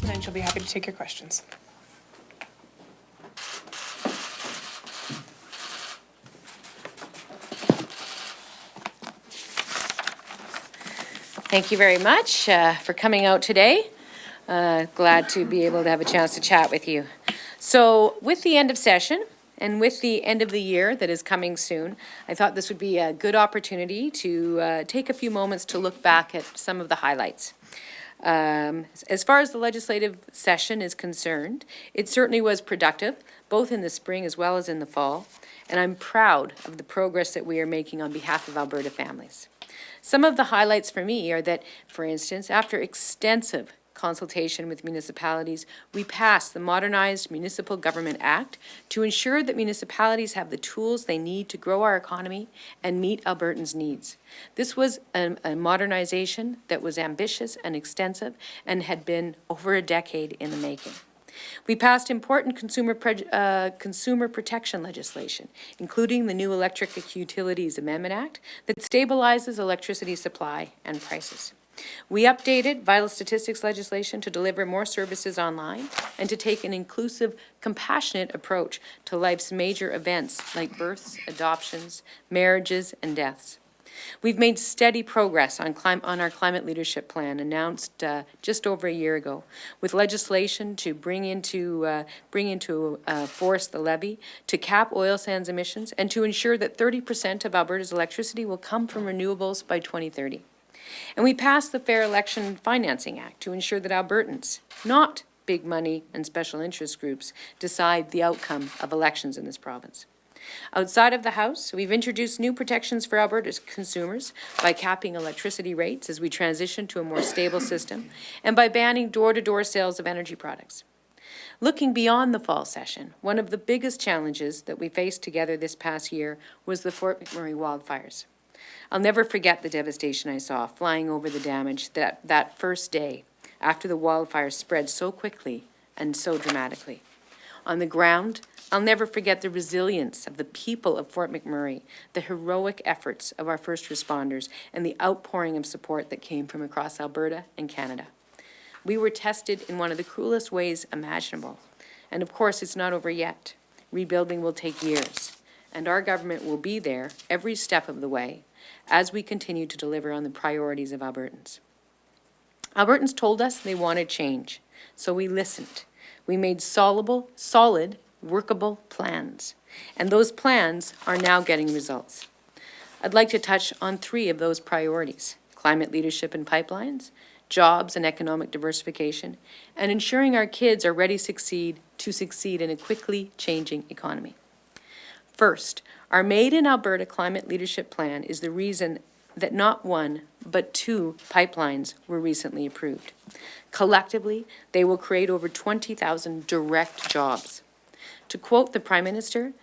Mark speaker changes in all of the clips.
Speaker 1: and she'll be happy to take your questions.
Speaker 2: Thank you very much for coming out today. Glad to be able to have a chance to chat with you. So with the end of session and with the end of the year that is coming soon, I thought this would be a good opportunity to take a few moments to look back at some of the highlights. As far as the legislative session is concerned, it certainly was productive, both in the spring as well as in the fall, and I'm proud of the progress that we are making on behalf of Alberta families. Some of the highlights for me are that, for instance, after extensive consultation with municipalities, we passed the Modernized Municipal Government Act to ensure that municipalities have the tools they need to grow our economy and meet Albertans' needs. This was a modernization that was ambitious and extensive and had been over a decade in the making. We passed important consumer protection legislation, including the new Electric Utilities Amendment Act that stabilizes electricity supply and prices. We updated vital statistics legislation to deliver more services online and to take an inclusive, compassionate approach to life's major events like births, adoptions, marriages, and deaths. We've made steady progress on our climate leadership plan announced just over a year ago, with legislation to bring into force the levy, to cap oil sands emissions, and to ensure that 30% of Alberta's electricity will come from renewables by 2030. And we passed the Fair Election Financing Act to ensure that Albertans, not big money and special interest groups, decide the outcome of elections in this province. Outside of the House, we've introduced new protections for Alberta's consumers by capping electricity rates as we transition to a more stable system and by banning door-to-door sales of energy products. Looking beyond the fall session, one of the biggest challenges that we faced together this past year was the Fort McMurray wildfires. I'll never forget the devastation I saw flying over the damage that first day after the wildfires spread so quickly and so dramatically. On the ground, I'll never forget the resilience of the people of Fort McMurray, the heroic efforts of our first responders, and the outpouring of support that came from across Alberta and Canada. We were tested in one of the cruelest ways imaginable. And of course, it's not over yet. Rebuilding will take years, and our government will be there every step of the way as we continue to deliver on the priorities of Albertans. Albertans told us they wanted change, so we listened. We made solid, workable plans, and those plans are now getting results. I'd like to touch on 3 of those priorities: climate leadership and pipelines, jobs and economic diversification, and ensuring our kids are ready to succeed in a quickly changing economy. First, our Made in Alberta Climate Leadership Plan is the reason that not 1, but 2 pipelines were recently approved. Collectively, they will create over 20,000 direct jobs. To quote the Prime Minister,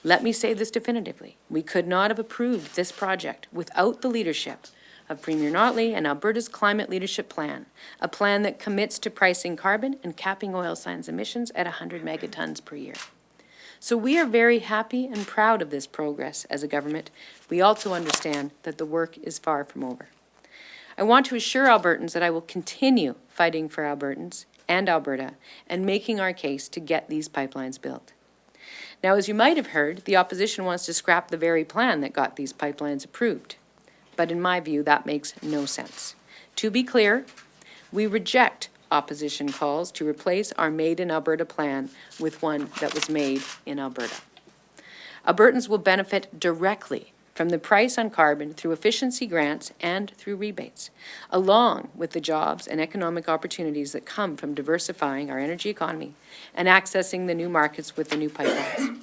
Speaker 2: "Let me say this definitively, we could not have approved this project without the leadership of Premier Notley and Alberta's Climate Leadership Plan, a plan that commits to pricing carbon and capping oil sands emissions at 100 megatons per year." So we are very happy and proud of this progress as a government. We also understand that the work is far from over. I want to assure Albertans that I will continue fighting for Albertans and Alberta and making our case to get these pipelines built. Now, as you might have heard, the opposition wants to scrap the very plan that got these pipelines approved. But in my view, that makes no sense. To be clear, we reject opposition calls to replace our Made in Alberta plan with one that was made in Alberta. Albertans will benefit directly from the price on carbon through efficiency grants and through rebates, along with the jobs and economic opportunities that come from diversifying our energy economy and accessing the new markets with the new pipelines.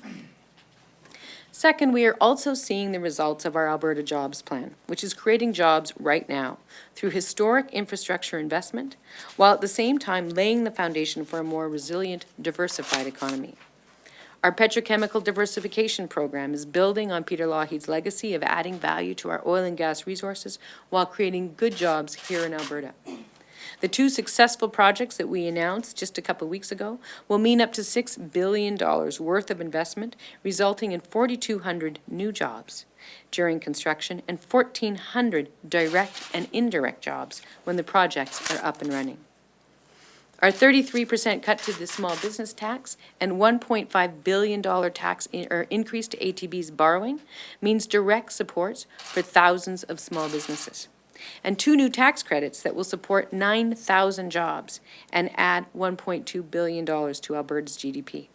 Speaker 2: Second, we are also seeing the results of our Alberta Jobs Plan, which is creating jobs right now through historic infrastructure investment, while at the same time laying the foundation for a more resilient, diversified economy. Our petrochemical diversification program is building on Peter Lougheed's legacy of adding value to our oil and gas resources while creating good jobs here in Alberta. The 2 successful projects that we announced just a couple of weeks ago will mean up to $6 billion worth of investment, resulting in 4,200 new jobs during construction and 1,400 direct and indirect jobs when the projects are up and running. Our 33% cut to the small business tax and $1.5 billion increase to ATB's borrowing means direct support for thousands of small businesses. And 2 new tax credits that will support 9,000 jobs and add $1.2 billion to Alberta's GDP.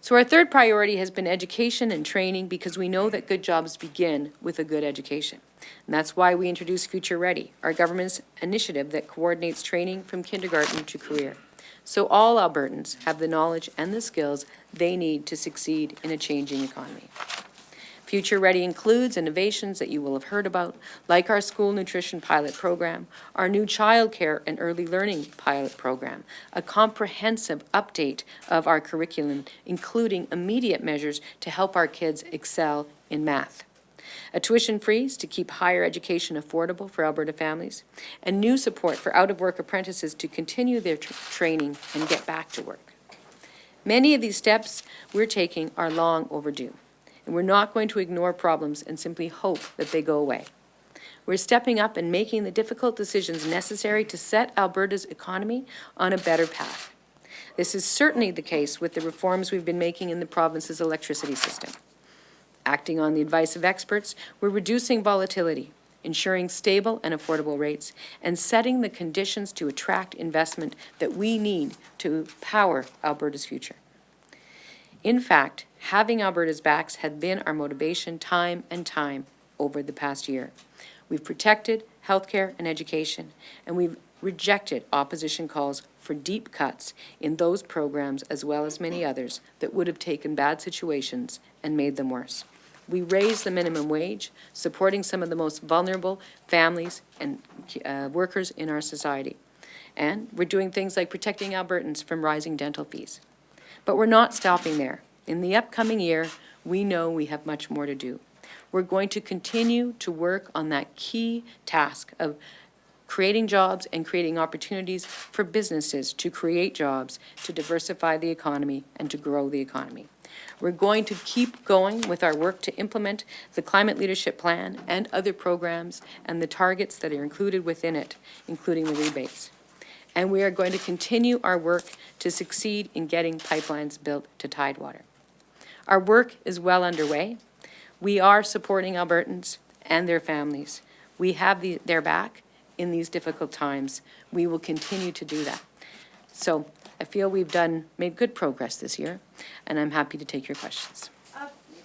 Speaker 2: So our third priority has been education and training, because we know that good jobs begin with a good education. And that's why we introduced Future Ready, our government's initiative that coordinates training from kindergarten to career. So all Albertans have the knowledge and the skills they need to succeed in a changing economy. Future Ready includes innovations that you will have heard about, like our school nutrition pilot program, our new childcare and early learning pilot program, a comprehensive update of our curriculum, including immediate measures to help our kids excel in math, a tuition freeze to keep higher education affordable for Alberta families, and new support for out-of-work apprentices to continue their training and get back to work. Many of these steps we're taking are long overdue. And we're not going to ignore problems and simply hope that they go away. We're stepping up and making the difficult decisions necessary to set Alberta's economy on a better path. This is certainly the case with the reforms we've been making in the province's electricity system. Acting on the advice of experts, we're reducing volatility, ensuring stable and affordable rates, and setting the conditions to attract investment that we need to power Alberta's future. In fact, having Alberta's backs has been our motivation time and time over the past year. We've protected healthcare and education, and we've rejected opposition calls for deep cuts in those programs, as well as many others that would have taken bad situations and made them worse. We raised the minimum wage, supporting some of the most vulnerable families and workers in our society. And we're doing things like protecting Albertans from rising dental fees. But we're not stopping there. In the upcoming year, we know we have much more to do. We're going to continue to work on that key task of creating jobs and creating opportunities for businesses to create jobs, to diversify the economy, and to grow the economy. We're going to keep going with our work to implement the Climate Leadership Plan and other programs and the targets that are included within it, including the rebates. And we are going to continue our work to succeed in getting pipelines built to Tidewater. Our work is well underway. We are supporting Albertans and their families. We have their back in these difficult times. We will continue to do that. So I feel we've made good progress this year, and I'm happy to take your questions.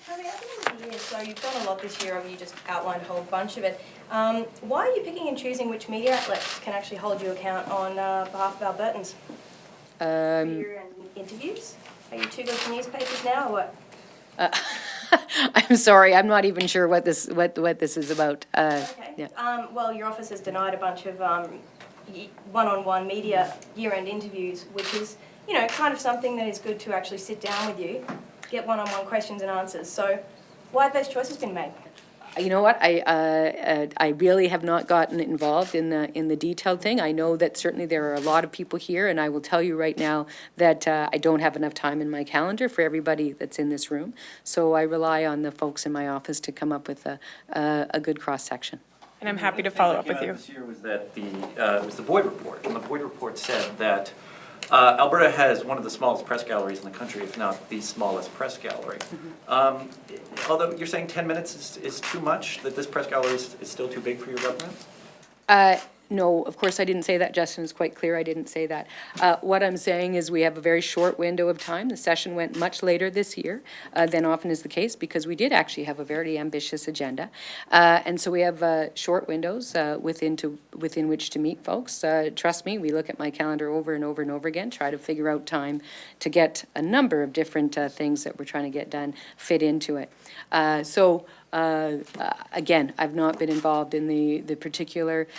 Speaker 3: Toby, at the end of the year, so you've done a lot this year, you just outlined a whole bunch of it. Why are you picking and choosing which media outlets can actually hold you account on behalf of Albertans? For your interviews? Are you too good for newspapers now, or what?
Speaker 2: I'm sorry, I'm not even sure what this is about.
Speaker 3: Okay.
Speaker 2: Yeah.
Speaker 3: Well, your office has denied a bunch of one-on-one media year-end interviews, which is, you know, kind of something that is good to actually sit down with you, get one-on-one questions and answers. So why have those choices been made?
Speaker 2: You know what? I really have not gotten involved in the detailed thing. I know that certainly there are a lot of people here, and I will tell you right now that I don't have enough time in my calendar for everybody that's in this room. So I rely on the folks in my office to come up with a good cross-section.
Speaker 1: And I'm happy to follow up with you.
Speaker 4: This year was that it was the Boyd report, and the Boyd report said that Alberta has one of the smallest press galleries in the country, if not the smallest press gallery. Although you're saying 10 minutes is too much, that this press gallery is still too big for your government?
Speaker 2: No, of course I didn't say that. Justin is quite clear I didn't say that. What I'm saying is we have a very short window of time. The session went much later this year than often is the case, because we did actually have a very ambitious agenda. And so we have short windows within which to meet folks. Trust me, we look at my calendar over and over and over again, try to figure out time to get a number of different things that we're trying to get done fit into it. Again, I've not been involved in the particular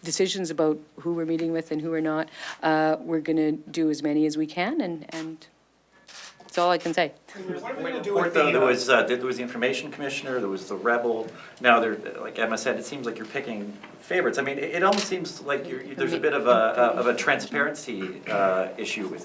Speaker 2: decisions about who we're meeting with and who we're not. We're going to do as many as we can, and that's all I can say.
Speaker 4: There was the information commissioner, there was the rebel. Now, like Emma said, it seems like you're picking favorites. I mean, it almost seems like there's a bit of a transparency issue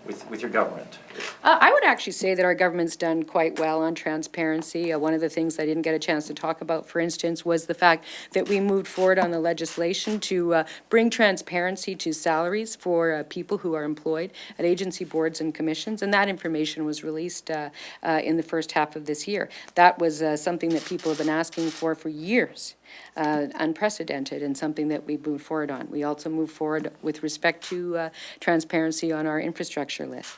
Speaker 4: with your government?
Speaker 2: I would actually say that our government's done quite well on transparency. One of the things I didn't get a chance to talk about, for instance, was the fact that we moved forward on the legislation to bring transparency to salaries for people who are employed at agency boards and commissions, and that information was released in the first half of this year. That was something that people have been asking for years. Unprecedented and something that we moved forward on. We also moved forward with respect to transparency on our infrastructure list.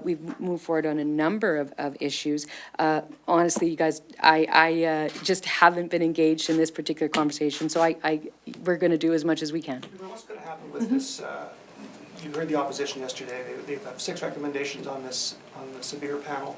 Speaker 2: We've moved forward on a number of issues. Honestly, you guys, I just haven't been engaged in this particular conversation, so we're going to do as much as we can.
Speaker 5: What's going to happen with this? You heard the opposition yesterday. They have 6 recommendations on the severe panel.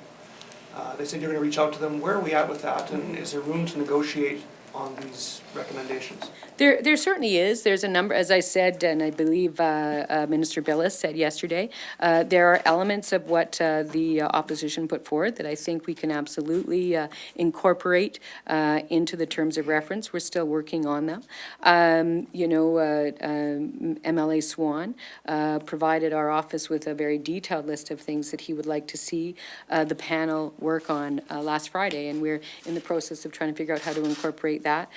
Speaker 5: They said you're going to reach out to them. Where are we at with that? And is there room to negotiate on these recommendations?
Speaker 2: There certainly is. There's a number, as I said, and I believe Minister Billis said yesterday, there are elements of what the opposition put forward that I think we can absolutely incorporate into the terms of reference. We're still working on them. MLA Swan provided our office with a very detailed list of things that he would like to see the panel work on last Friday, and we're in the process of trying to figure out how to incorporate that.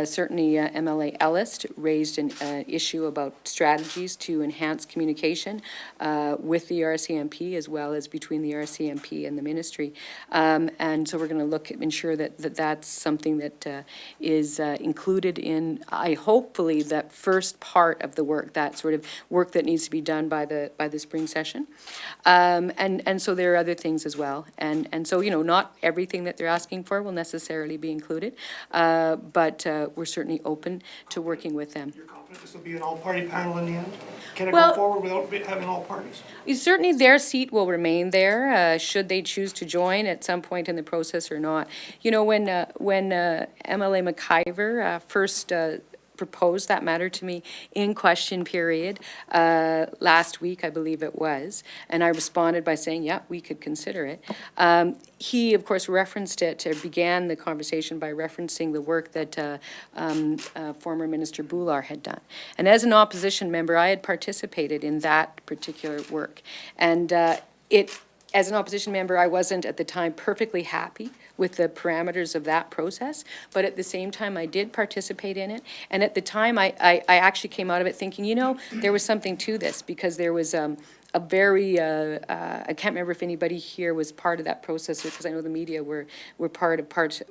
Speaker 2: Certainly, MLA Ellis raised an issue about strategies to enhance communication with the RCMP as well as between the RCMP and the ministry. And so we're going to ensure that that's something that is included in, hopefully, that first part of the work, that sort of work that needs to be done by the spring session. And so there are other things as well. And so, not everything that they're asking for will necessarily be included, but we're certainly open to working with them.
Speaker 5: You're confident this will be an all-party panel in the end? Can it
Speaker 2: Well,
Speaker 5: go forward without having all parties?
Speaker 2: Certainly their seat will remain there, should they choose to join at some point in the process or not. When MLA McIver first proposed that matter to me in question period last week, I believe it was, and I responded by saying, yeah, we could consider it. He, of course, referenced it, or began the conversation by referencing the work that former Minister Boular had done. And as an opposition member, I had participated in that particular work. And as an opposition member, I wasn't at the time perfectly happy with the parameters of that process, but at the same time, I did participate in it. And at the time, I actually came out of it thinking, there was something to this, because there was a very, I can't remember if anybody here was part of that process, because I know the media were part of parts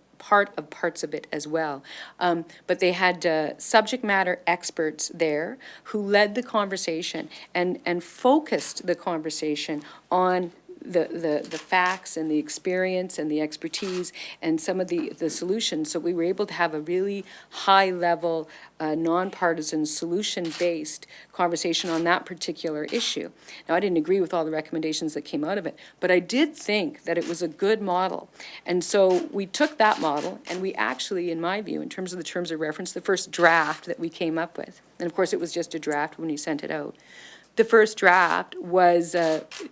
Speaker 2: of it as well. But they had subject matter experts there who led the conversation and focused the conversation on the facts and the experience and the expertise and some of the solutions. So we were able to have a really high-level, nonpartisan, solution-based conversation on that particular issue. Now, I didn't agree with all the recommendations that came out of it, but I did think that it was a good model. And so we took that model and we actually, in my view, in terms of the terms of reference, the first draft that we came up with, and of course it was just a draft when he sent it out, the first draft was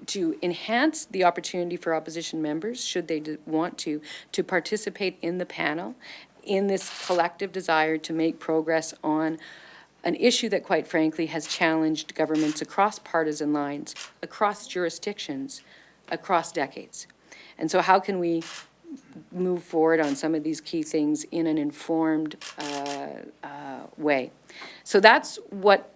Speaker 2: to enhance the opportunity for opposition members, should they want to participate in the panel in this collective desire to make progress on an issue that, quite frankly, has challenged governments across partisan lines, across jurisdictions, across decades. And so how can we move forward on some of these key things in an informed way? So that's what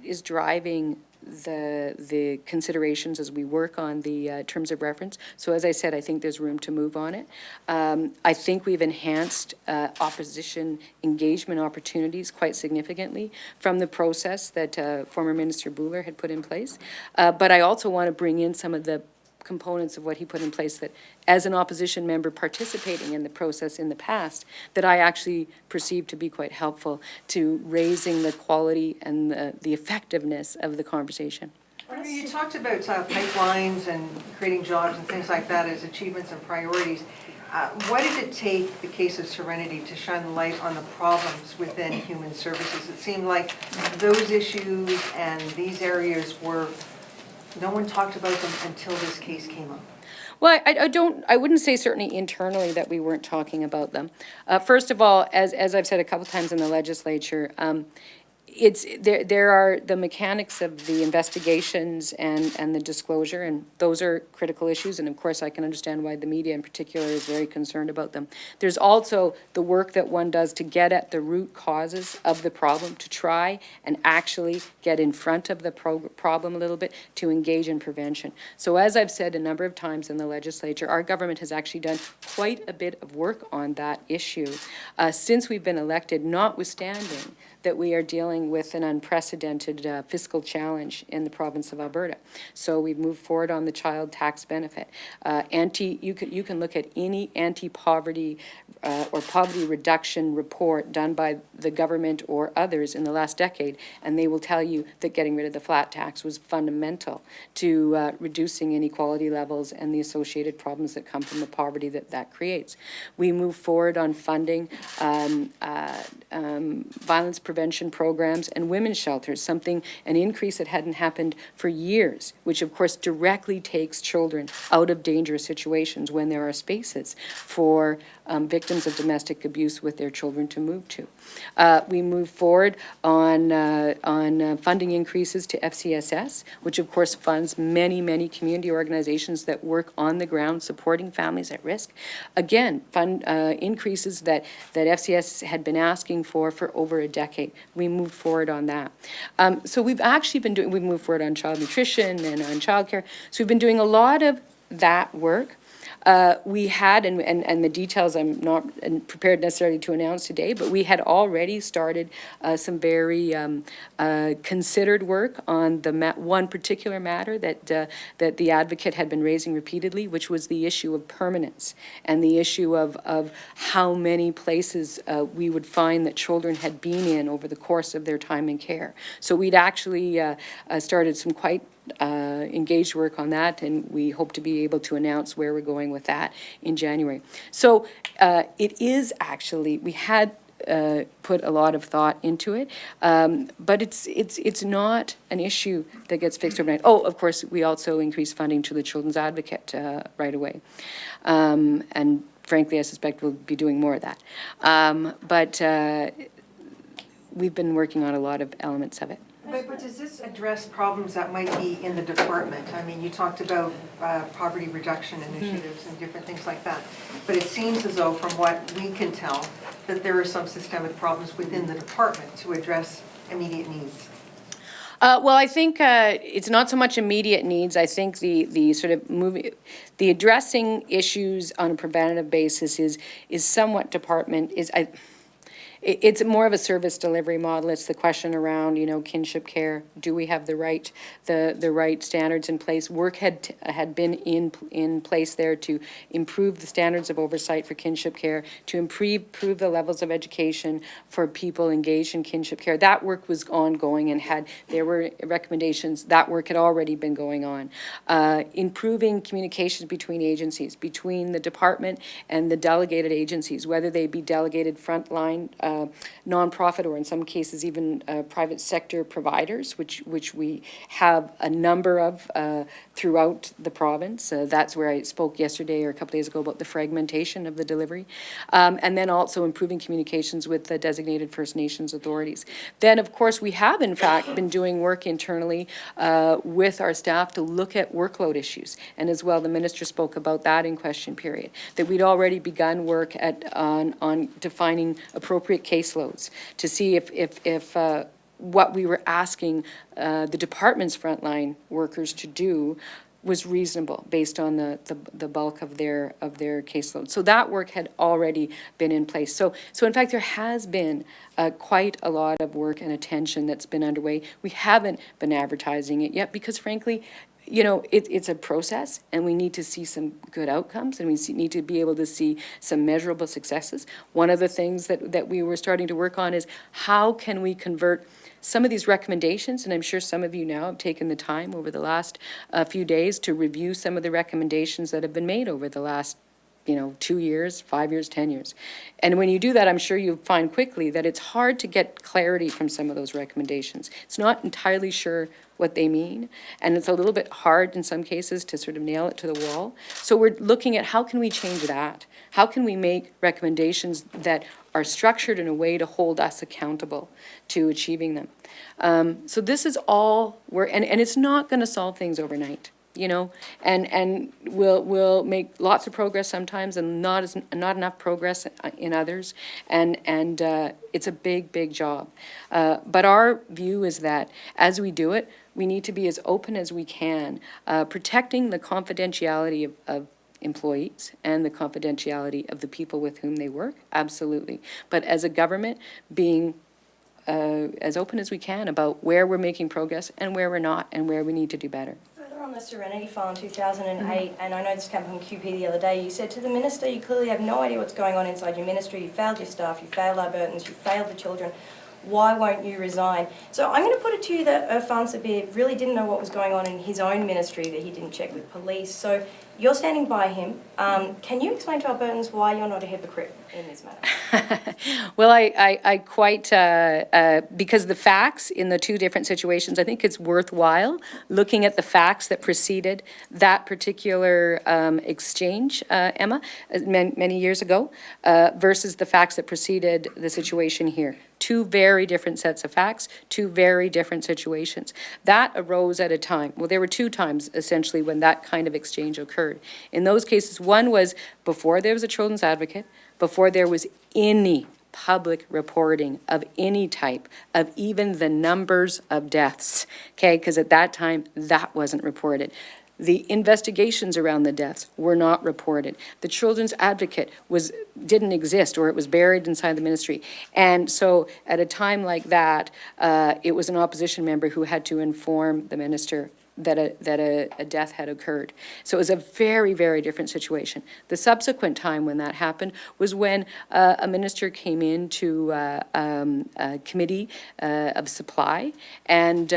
Speaker 2: is driving the considerations as we work on the terms of reference. So as I said, I think there's room to move on it. I think we've enhanced opposition engagement opportunities quite significantly from the process that former Minister Boular had put in place. But I also want to bring in some of the components of what he put in place that, as an opposition member participating in the process in the past, that I actually perceived to be quite helpful to raising the quality and the effectiveness of the conversation.
Speaker 6: You talked about pipelines and creating jobs and things like that as achievements and priorities. What did it take the case of Serenity to shine the light on the problems within human services? It seemed like those issues and these areas were, no one talked about them until this case came up.
Speaker 2: Well, I wouldn't say certainly internally that we weren't talking about them. First of all, as I've said a couple times in the legislature, there are the mechanics of the investigations and the disclosure, and those are critical issues, and of course I can understand why the media in particular is very concerned about them. There's also the work that one does to get at the root causes of the problem, to try and actually get in front of the problem a little bit, to engage in prevention. So as I've said a number of times in the legislature, our government has actually done quite a bit of work on that issue since we've been elected, notwithstanding that we are dealing with an unprecedented fiscal challenge in the province of Alberta. So we've moved forward on the child tax benefit. You can look at any anti-poverty or poverty reduction report done by the government or others in the last decade, and they will tell you that getting rid of the flat tax was fundamental to reducing inequality levels and the associated problems that come from the poverty that creates. We move forward on funding violence prevention programs and women's shelters, an increase that hadn't happened for years, which of course directly takes children out of dangerous situations when there are spaces for victims of domestic abuse with their children to move to. We move forward on funding increases to FCSS, which of course funds many, many community organizations that work on the ground supporting families at risk. Again, fund increases that FCS had been asking for over a decade. We moved forward on that. So we've moved forward on child nutrition and on childcare. So we've been doing a lot of that work. We had, and the details I'm not prepared necessarily to announce today, but we had already started some very considered work on the one particular matter that the advocate had been raising repeatedly, which was the issue of permanence and the issue of how many places we would find that children had been in over the course of their time in care. So we'd actually started some quite engaged work on that, and we hope to be able to announce where we're going with that in January. So it is actually, we had put a lot of thought into it, but it's not an issue that gets fixed overnight. Oh, of course, we also increased funding to the Children's Advocate right away. And frankly, I suspect we'll be doing more of that. But we've been working on a lot of elements of it.
Speaker 6: But does this address problems that might be in the department? I mean, you talked about poverty reduction initiatives and different things like that. But it seems as though, from what we can tell, that there are some systemic problems within the department to address immediate needs.
Speaker 2: Well, I think it's not so much immediate needs. I think the sort of the addressing issues on a preventative basis is somewhat department it's more of a service delivery model. It's the question around, kinship care. Do we have the right standards in place? Work had been in place there to improve the standards of oversight for kinship care, to improve the levels of education for people engaged in kinship care. That work was ongoing, and there were recommendations. That work had already been going on. Improving communications between agencies, between the department and the delegated agencies, whether they be delegated frontline nonprofit or in some cases even private sector providers, which we have a number of throughout the province. That's where I spoke yesterday or a couple days ago about the fragmentation of the delivery. And then also improving communications with the designated First Nations authorities. Then, of course, we have in fact been doing work internally with our staff to look at workload issues. And as well, the minister spoke about that in question period, that we'd already begun work on defining appropriate caseloads to see if what we were asking the department's frontline workers to do was reasonable based on the bulk of their caseload. So that work had already been in place. So in fact, there has been quite a lot of work and attention that's been underway. We haven't been advertising it yet because frankly, it's a process, and we need to see some good outcomes, and we need to be able to see some measurable successes. One of the things that we were starting to work on is how can we convert some of these recommendations, and I'm sure some of you now have taken the time over the last few days to review some of the recommendations that have been made over the last 2 years, 5 years, 10 years. And when you do that, I'm sure you find quickly that it's hard to get clarity from some of those recommendations. It's not entirely sure what they mean, and it's a little bit hard in some cases to sort of nail it to the wall. So we're looking at how can we change that? How can we make recommendations that are structured in a way to hold us accountable to achieving them? So this is all and it's not going to solve things overnight. And we'll make lots of progress sometimes and not enough progress in others. And it's a big job. But our view is that as we do it, we need to be as open as we can, protecting the confidentiality of employees and the confidentiality of the people with whom they work, absolutely. But as a government, being as open as we can about where we're making progress and where we're not and where we need to do better.
Speaker 3: On the Serenity File in 2008, and I know this came from QP the other day, you said to the Minister, you clearly have no idea what's going on inside your ministry, you failed your staff, you failed Albertans, you failed the children, why won't you resign? So I'm going to put it to you that Irfan Sabir really didn't know what was going on in his own ministry, that he didn't check with police. So you're standing by him. Can you explain to Albertans why you're not a hypocrite in this matter?
Speaker 2: Well, I quite, because the facts in the two different situations, I think it's worthwhile looking at the facts that preceded that particular exchange, Emma, many years ago, versus the facts that preceded the situation here. Two very different sets of facts, two very different situations. That arose at a time, well, there were two times essentially when that kind of exchange occurred. In those cases, one was before there was a children's advocate, before there was any public reporting of any type, of even the numbers of deaths, okay? Because at that time, that wasn't reported. The investigations around the deaths were not reported. The children's advocate didn't exist, or it was buried inside the ministry. And so at a time like that, it was an opposition member who had to inform the minister that a death had occurred. So it was a very, very different situation. The subsequent time when that happened was when a minister came into a committee of supply and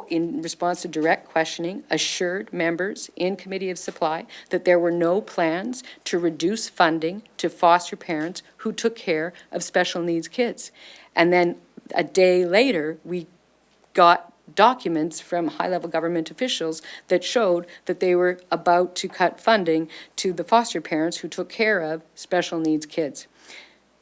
Speaker 2: in response to direct questioning, assured members in Committee of Supply that there were no plans to reduce funding to foster parents who took care of special needs kids. And then a day later, we got documents from high-level government officials that showed that they were about to cut funding to the foster parents who took care of special needs kids.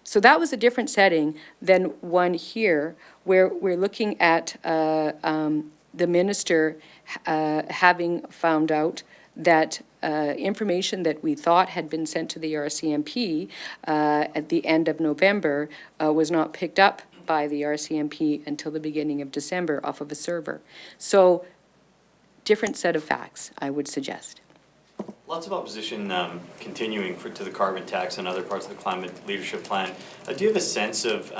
Speaker 2: So that was a different setting than one here, where we're looking at the minister having found out that information that we thought had been sent to the RCMP at the end of November was not picked up by the RCMP until the beginning of December off of a server. So different set of facts, I would suggest.
Speaker 7: Lots of opposition continuing to the carbon tax and other parts of the climate leadership plan. Do you have a sense of,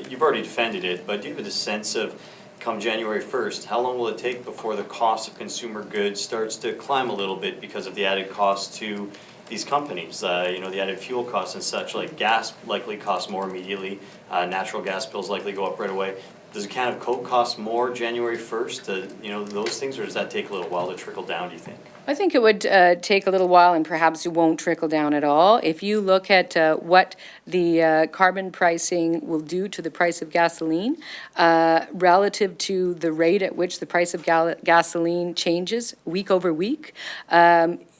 Speaker 7: you've already defended it, but do you have a sense of, come January 1st, how long will it take before the cost of consumer goods starts to climb a little bit because of the added cost to these companies? The added fuel costs and such, like gas likely costs more immediately, natural gas bills likely go up right away. Does a can of Coke cost more January 1st? Those things, or does that take a little while to trickle down, do you think?
Speaker 2: I think it would take a little while, and perhaps it won't trickle down at all. If you look at what the carbon pricing will do to the price of gasoline relative to the rate at which the price of gasoline changes week over week,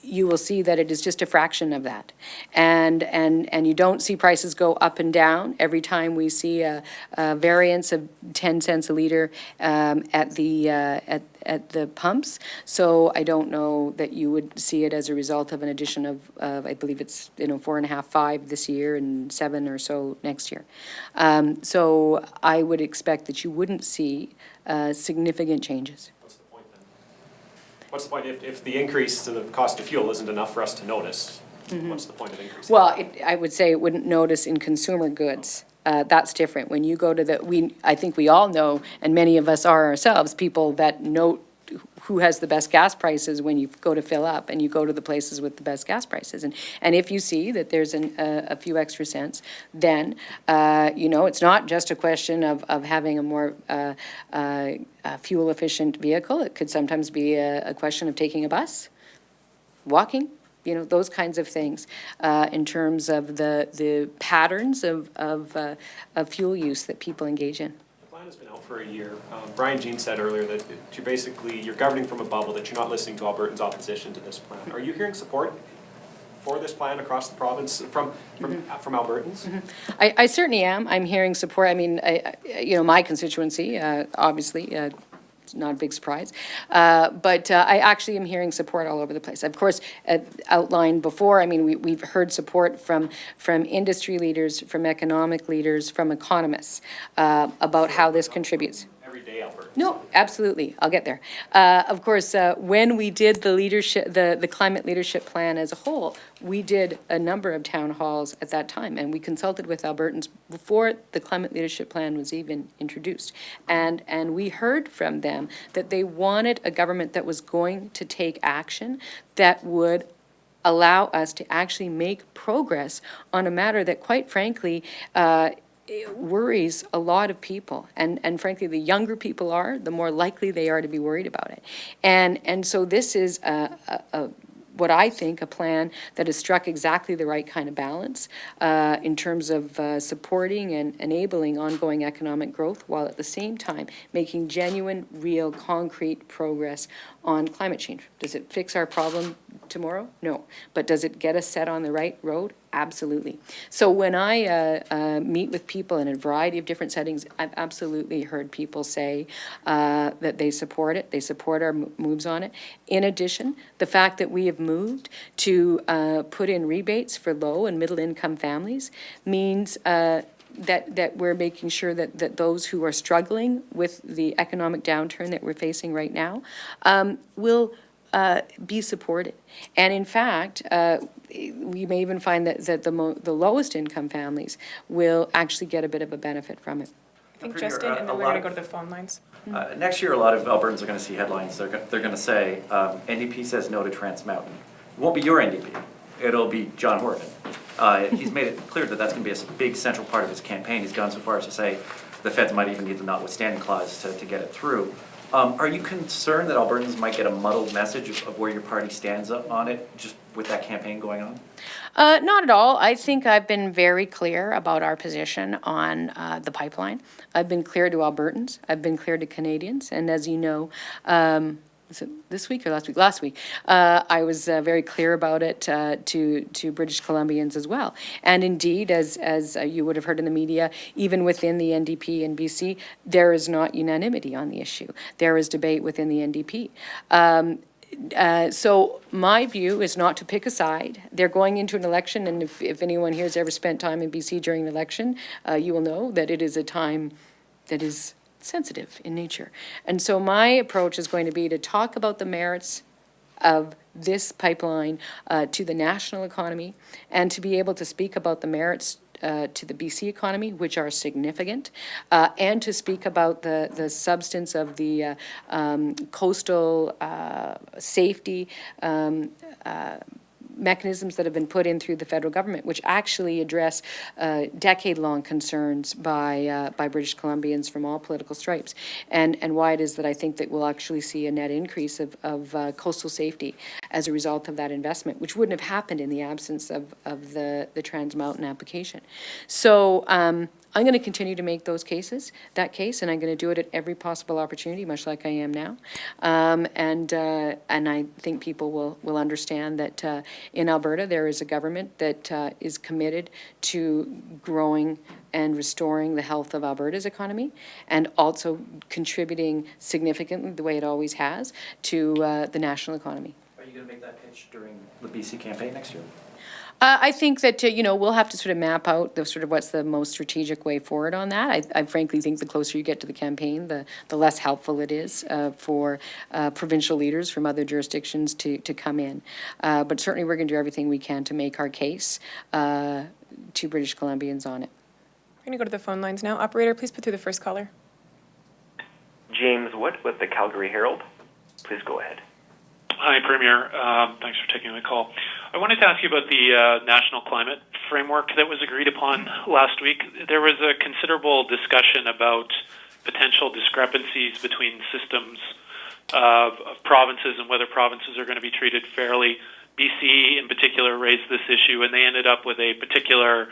Speaker 2: you will see that it is just a fraction of that. And you don't see prices go up and down every time we see a variance of 10 cents a liter at the pumps. So I don't know that you would see it as a result of an addition of I believe it's 4.5, 5 this year and 7 or so next year. So I would expect that you wouldn't see significant changes.
Speaker 8: What's the point if the increase to the cost of fuel isn't enough for us to notice? What's the point of increasing?
Speaker 2: Well, I would say it wouldn't notice in consumer goods. That's different. When you go to I think we all know, and many of us are ourselves, people that note who has the best gas prices when you go to fill up, and you go to the places with the best gas prices. And if you see that there's a few extra cents, then, it's not just a question of having a more fuel-efficient vehicle. It could sometimes be a question of taking a bus, walking, those kinds of things in terms of the patterns of fuel use that people engage in.
Speaker 8: The plan has been out for a year. Brian Jean said earlier that you're governing from a bubble, that you're not listening to Albertans' opposition to this plan. Are you hearing support for this plan across the province from Albertans?
Speaker 2: I certainly am. I'm hearing support. I mean, my constituency, obviously, it's not a big surprise. But I actually am hearing support all over the place. Of course, outlined before, I mean, we've heard support from industry leaders, from economic leaders, from economists about how this contributes.
Speaker 8: Everyday Albertans.
Speaker 2: No, absolutely. I'll get there. Of course, when we did the climate leadership plan as a whole, we did a number of town halls at that time, and we consulted with Albertans before the climate leadership plan was even introduced. And we heard from them that they wanted a government that was going to take action that would allow us to actually make progress on a matter that, quite frankly, it worries a lot of people, and frankly, the younger people are, the more likely they are to be worried about it. And so this is what I think a plan that has struck exactly the right kind of balance in terms of supporting and enabling ongoing economic growth, while at the same time making genuine, real, concrete progress on climate change. Does it fix our problem tomorrow? No. But does it get us set on the right road? Absolutely. So when I meet with people in a variety of different settings, I've absolutely heard people say that they support it, they support our moves on it. In addition, the fact that we have moved to put in rebates for low and middle income families means that we're making sure that those who are struggling with the economic downturn that we're facing right now will be supported. And in fact, we may even find that the lowest income families will actually get a bit of a benefit from it.
Speaker 1: I think
Speaker 4: Premier,
Speaker 1: Justin, and
Speaker 4: a
Speaker 1: then we're
Speaker 4: lot
Speaker 1: going to
Speaker 4: of-
Speaker 1: go to the phone lines.
Speaker 4: Next year, a lot of Albertans are going to see headlines. They're going to say, NDP says no to Trans Mountain. It won't be your NDP. It'll be John Horgan. He's made it clear that that's going to be a big central part of his campaign. He's gone so far as to say the feds might even need the notwithstanding clause to get it through. Are you concerned that Albertans might get a muddled message of where your party stands on it, just with that campaign going on?
Speaker 2: Not at all. I think I've been very clear about our position on the pipeline. I've been clear to Albertans. I've been clear to Canadians. And as you know, was it this week or last week? Last week, I was very clear about it to British Columbians as well. And indeed, as you would have heard in the media, even within the NDP in BC, there is not unanimity on the issue. There is debate within the NDP. So my view is not to pick a side. They're going into an election, and if anyone here has ever spent time in BC during an election, you will know that it is a time that is sensitive in nature. And so my approach is going to be to talk about the merits of this pipeline to the national economy, and to be able to speak about the merits to the BC economy, which are significant, and to speak about the substance of the coastal safety mechanisms that have been put in through the federal government, which actually address decade-long concerns by British Columbians from all political stripes, and why it is that I think that we'll actually see a net increase of coastal safety as a result of that investment, which wouldn't have happened in the absence of the Trans Mountain application. So I'm going to continue to make that case, and I'm going to do it at every possible opportunity, much like I am now. And I think people will understand that in Alberta there is a government that is committed to growing and restoring the health of Alberta's economy, and also contributing significantly, the way it always has, to the national economy.
Speaker 4: Are you going to make that pitch during the BC campaign next year?
Speaker 2: I think that, we'll have to sort of map out what's the most strategic way forward on that. I frankly think the closer you get to the campaign, the less helpful it is for provincial leaders from other jurisdictions to come in. But certainly we're going to do everything we can to make our case to British Columbians on it.
Speaker 1: We're going to go to the phone lines now. Operator, please put through the first caller.
Speaker 9: James Wood with the Calgary Herald. Please go ahead.
Speaker 10: Hi, Premier. Thanks for taking my call. I wanted to ask you about the National Climate Framework that was agreed upon last week. There was a considerable discussion about potential discrepancies between systems of provinces and whether provinces are going to be treated fairly. BC in particular raised this issue, and they ended up with a particular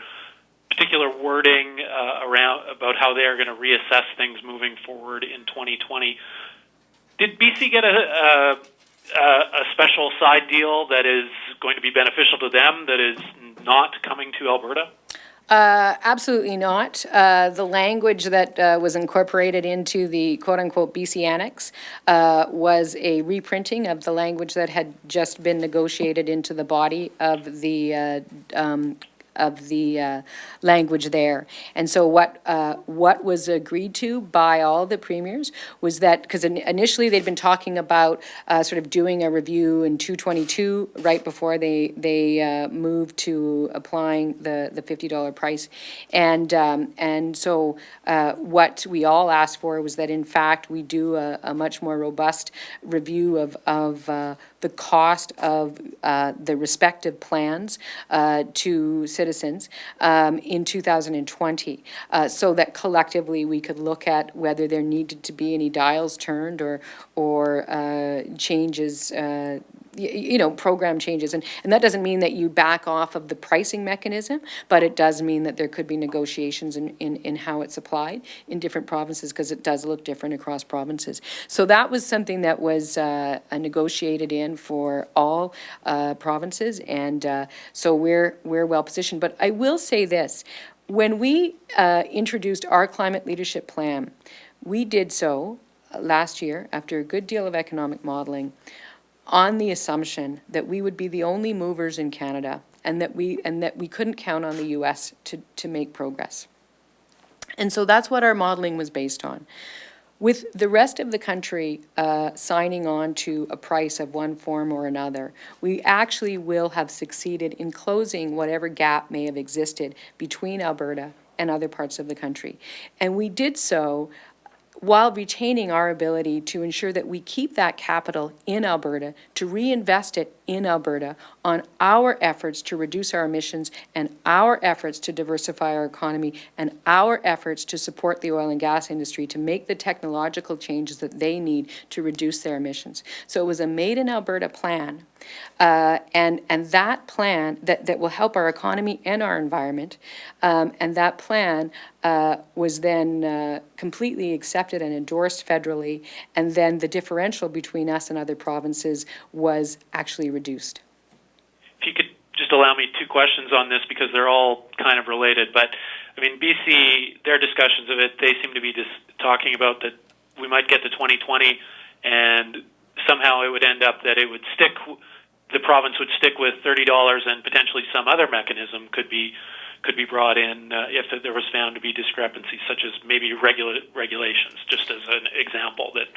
Speaker 10: wording around about how they are going to reassess things moving forward in 2020. Did BC get a special side deal that is going to be beneficial to them that is not coming to Alberta?
Speaker 2: Absolutely not. The language that was incorporated into the quote-unquote BC Annex was a reprinting of the language that had just been negotiated into the body of the language there. And so what was agreed to by all the premiers was that, because initially they'd been talking about sort of doing a review in 222 right before they moved to applying the $50 price. And so what we all asked for was that in fact we do a much more robust review of the cost of the respective plans to citizens in 2020, so that collectively we could look at whether there needed to be any dials turned or changes, program changes. And that doesn't mean that you back off of the pricing mechanism, but it does mean that there could be negotiations in how it's applied in different provinces, because it does look different across provinces. So that was something that was negotiated in for all provinces, and so we're well positioned. But I will say this, when we introduced our climate leadership plan, we did so last year after a good deal of economic modeling on the assumption that we would be the only movers in Canada, and that we couldn't count on the US to make progress. And so that's what our modeling was based on. With the rest of the country signing on to a price of one form or another, we actually will have succeeded in closing whatever gap may have existed between Alberta and other parts of the country. And we did so while retaining our ability to ensure that we keep that capital in Alberta, to reinvest it in Alberta on our efforts to reduce our emissions and our efforts to diversify our economy and our efforts to support the oil and gas industry to make the technological changes that they need to reduce their emissions. So it was a Made in Alberta plan, and that plan that will help our economy and our environment, and that plan was then completely accepted and endorsed federally, and then the differential between us and other provinces was actually reduced.
Speaker 10: If you could just allow me two questions on this, because they're all kind of related. But, I mean, BC, their discussions of it, they seem to be just talking about that we might get to 2020 and somehow it would end up that it would stick, the province would stick with $30 and potentially some other mechanism could be brought in if there was found to be discrepancies, such as maybe regulations, just as an example, that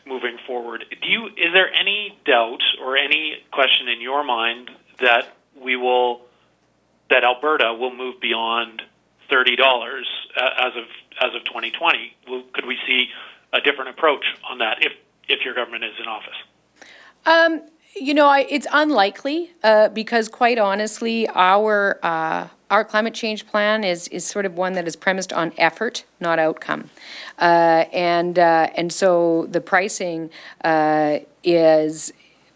Speaker 10: moving forward. Is there any doubt or any question in your mind that Alberta will move beyond $30 as of 2020? Could we see a different approach on that if your government is in office?
Speaker 2: It's unlikely because, quite honestly, our climate change plan is sort of one that is premised on effort, not outcome, and so the pricing is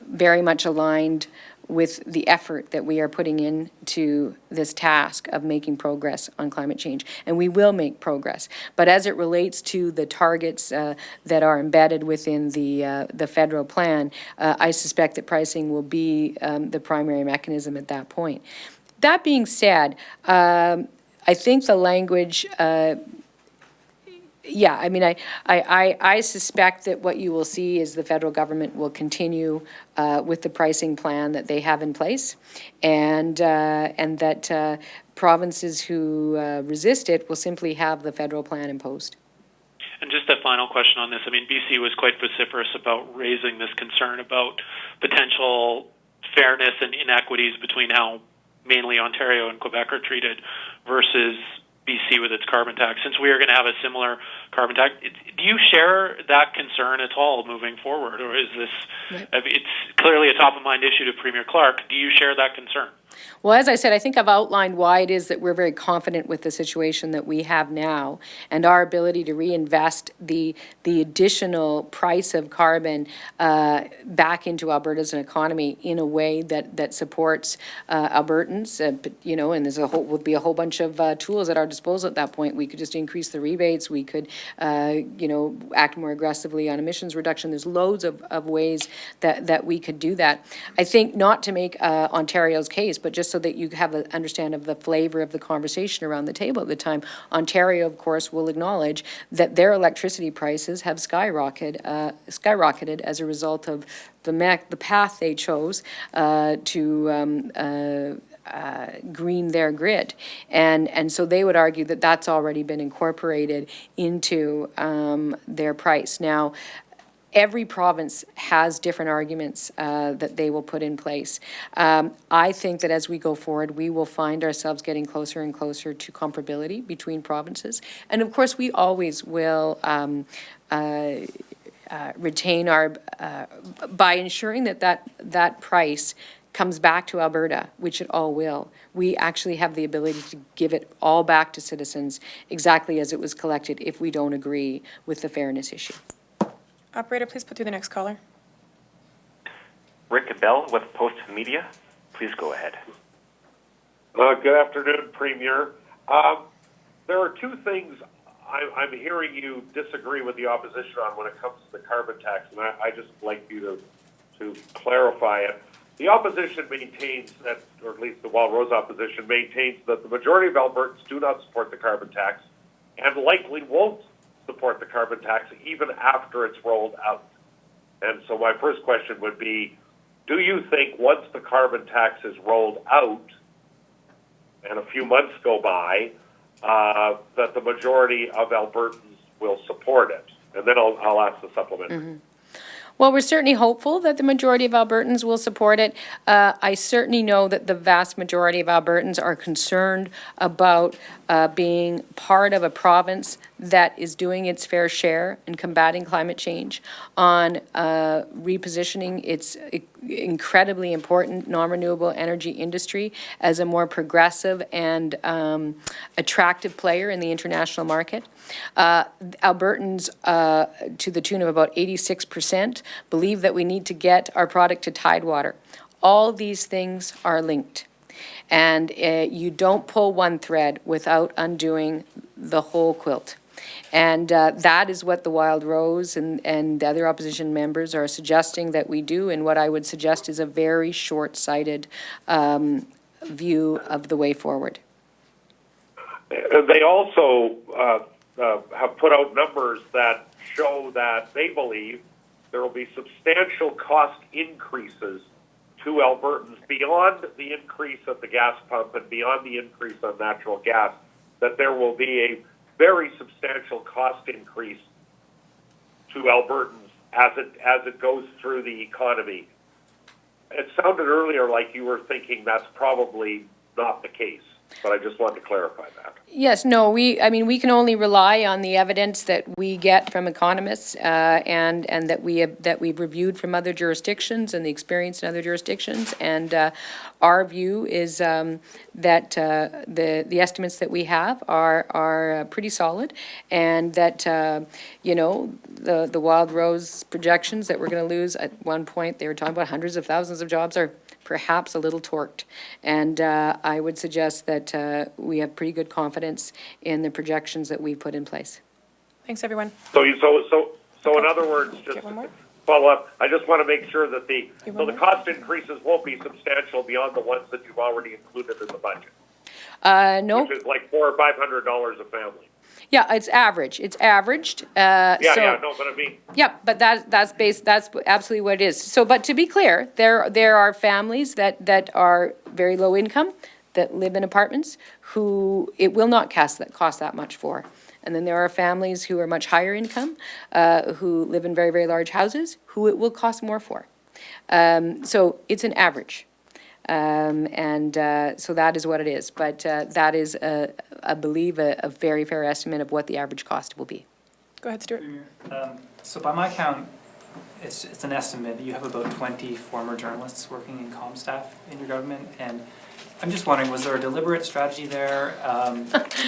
Speaker 2: very much aligned with the effort that we are putting into this task of making progress on climate change. And we will make progress. But as it relates to the targets that are embedded within the federal plan, I suspect that pricing will be the primary mechanism at that point. That being said, I think the language I suspect that what you will see is the federal government will continue with the pricing plan that they have in place, and that provinces who resist it will simply have the federal plan imposed.
Speaker 10: And just a final question on this. I mean, BC was quite vociferous about raising this concern about potential fairness and inequities between how mainly Ontario and Quebec are treated versus BC with its carbon tax. Since we are going to have a similar carbon tax, do you share that concern at all moving forward, or is this? Right. It's clearly a top of mind issue to Premier Clark. Do you share that concern?
Speaker 2: Well, as I said, I think I've outlined why it is that we're very confident with the situation that we have now and our ability to reinvest the additional price of carbon back into Alberta's economy in a way that supports Albertans, and would be a whole bunch of tools at our disposal at that point. We could just increase the rebates. We could, act more aggressively on emissions reduction. There's loads of ways that we could do that. I think not to make Ontario's case, but just so that you have an understand of the flavor of the conversation around the table at the time. Ontario, of course, will acknowledge that their electricity prices have skyrocketed as a result of the path they chose to green their grid. And so they would argue that that's already been incorporated into their price. Now, every province has different arguments that they will put in place. I think that as we go forward, we will find ourselves getting closer and closer to comparability between provinces. And of course, we always will retain our, by ensuring that price comes back to Alberta, which it all will. We actually have the ability to give it all back to citizens exactly as it was collected if we don't agree with the fairness issue.
Speaker 1: Operator, please put through the next caller.
Speaker 9: Rick Bell with Post Media. Please go ahead.
Speaker 11: Good afternoon, Premier. There are two things I'm hearing you disagree with the opposition on when it comes to the carbon tax, and I just like you to clarify it. The opposition maintains that, or at least the Wildrose opposition maintains that the majority of Albertans do not support the carbon tax and likely won't support the carbon tax even after it's rolled out. And so my first question would be, do you think once the carbon tax is rolled out and a few months go by, that the majority of Albertans will support it? And then I'll ask the supplementary.
Speaker 2: Mm-hmm. Well, we're certainly hopeful that the majority of Albertans will support it. I certainly know that the vast majority of Albertans are concerned about being part of a province that is doing its fair share in combating climate change, on repositioning its incredibly important non-renewable energy industry as a more progressive and attractive player in the international market. Albertans, to the tune of about 86%, believe that we need to get our product to Tidewater. All these things are linked. And you don't pull one thread without undoing the whole quilt. And that is what the Wildrose and the other opposition members are suggesting that we do, and what I would suggest is a very short-sighted view of the way forward.
Speaker 11: They also have put out numbers that show that they believe there will be substantial cost increases to Albertans beyond the increase at the gas pump and beyond the increase on natural gas, that there will be a very substantial cost increase to Albertans as it goes through the economy. It sounded earlier like you were thinking that's probably not the case, but I just wanted to clarify that.
Speaker 2: Yes, no, we can only rely on the evidence that we get from economists and that we've reviewed from other jurisdictions and the experience in other jurisdictions. And our view is that the estimates that we have are pretty solid, and that the Wildrose projections that we're going to lose at one point, they were talking about hundreds of thousands of jobs, are perhaps a little torqued. And I would suggest that we have pretty good confidence in the projections that we've put in place.
Speaker 1: Thanks, everyone.
Speaker 11: So in other words, just to follow up, I just want to make sure that the cost increases won't be substantial beyond the ones that you've already included in the budget.
Speaker 2: No.
Speaker 11: Which is like $400 or $500 a family.
Speaker 2: Yeah, it's average. It's averaged.
Speaker 11: But I mean.
Speaker 2: Yeah, but that's absolutely what it is. So, but to be clear, there are families that are very low income, that live in apartments, who it will not cost that much for. And then there are families who are much higher income, who live in very, very large houses, who it will cost more for. So it's an average. So that is what it is. But that is, I believe, a very fair estimate of what the average cost will be.
Speaker 1: Go ahead, Stuart.
Speaker 12: So by my count, it's an estimate. You have about 20 former journalists working in comm staff in your government, and I'm just wondering, was there a deliberate strategy there?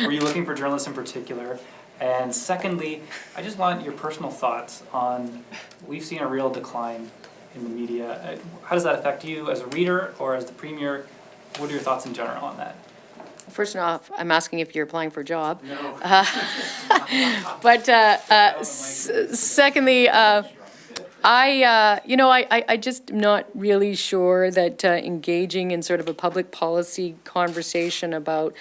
Speaker 12: Were you looking for journalists in particular? And secondly, I just want your personal thoughts on, we've seen a real decline in the media. How does that affect you as a reader or as the Premier? What are your thoughts in general on that?
Speaker 2: First off, I'm asking if you're applying for a job.
Speaker 12: No.
Speaker 2: But secondly, I just am not really sure that engaging in sort of a public policy conversation about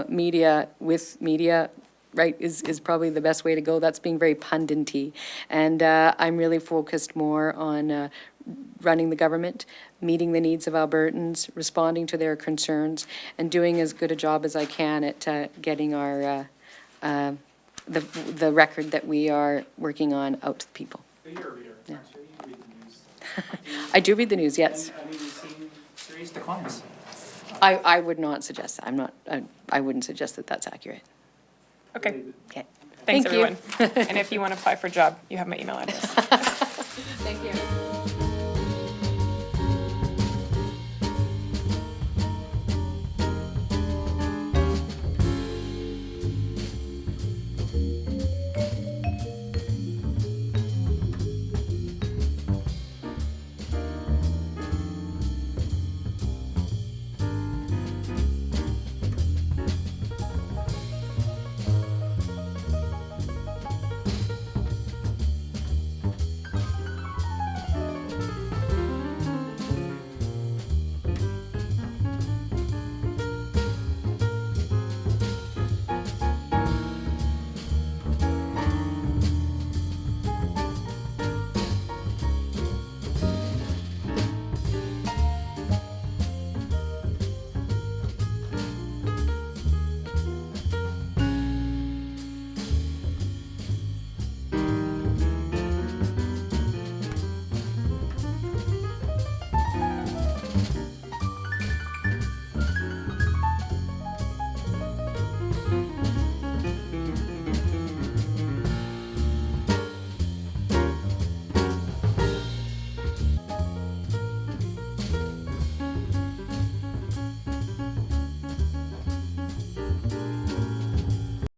Speaker 2: media with media, right, is probably the best way to go. That's being very pundity. And I'm really focused more on running the government, meeting the needs of Albertans, responding to their concerns, and doing as good a job as I can at getting our the record that we are working on out to the people.
Speaker 12: But you're a reader, aren't you? You read the news.
Speaker 2: I do read the news, yes.
Speaker 12: And, I mean, we've seen serious declines.
Speaker 2: I would not suggest that. I'm not. I wouldn't suggest that that's accurate.
Speaker 1: Okay,
Speaker 2: Okay.
Speaker 1: thanks,
Speaker 2: Thank you.
Speaker 1: everyone. And if you want to apply for a job, you have my email address.
Speaker 2: Thank you.